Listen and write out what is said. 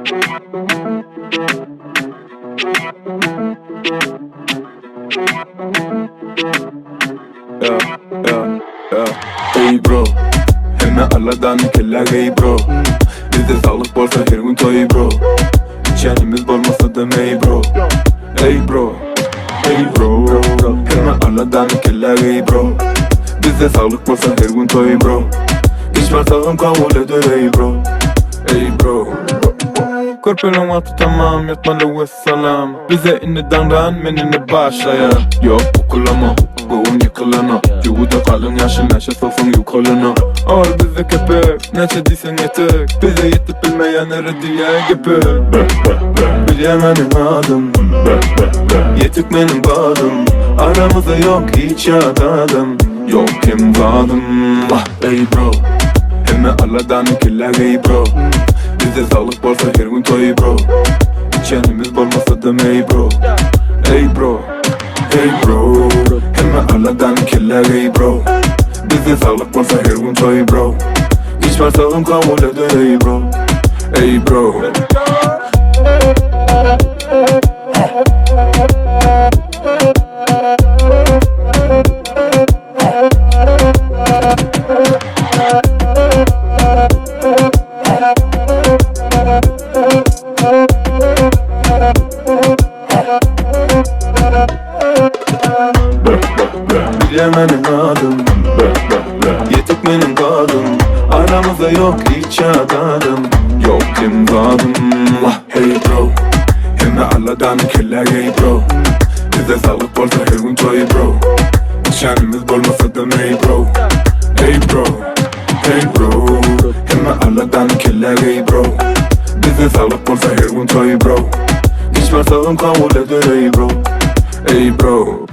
Yeah, yeah, yeah. Ey bro, hemen Allah'tan keller ey bro. Bizde sağlık varsa her gün toy bro. İçenimiz olmasa da ey bro. Ey bro, ey bro. Hemen Allah'tan keller ey bro. Bizde sağlık varsa her gün toy bro. İş var sağım kabul eder ey bro. Ey bro. Korpelon altı tamam, yatmalı ve salam. Bize inneden menine başlayan. Yok okulama, boğum yıkılana. Yuvuda kalın yaşın neşe sofun yukarına. Al bize köpek, neçe diysen yetek. Bize yetip bilmeyenlere diye gepek. Bilemenin adım, yetik benim badım. Aramızda yok hiç adam. Yok kim vadım. Ey bro, hemen Allah'tan killer ey bro. Bizde sağlık varsa her gün toy bro. İçenimiz olmasa da ey bro. Ey bro, ey bro. Hemen Allah'tan killer ey bro. Bizde sağlık varsa her gün toy bro. İş var sağım kabul eder ey bro. Ey bro. Bilemenin adım, yetik benim kadın. Aramızda yok hiç adam. Yok kim vadım. Hey bro, hemen Allah'tan keller hey bro. Bizde sağlık varsa her gün toy bro. İçenimiz olmasa da ey bro. Hey bro, hey bro. Hemen Allah'tan keller hey bro. Bizde sağlık varsa her gün toy bro. İş var sağım kabul eder ey bro. Ey bro.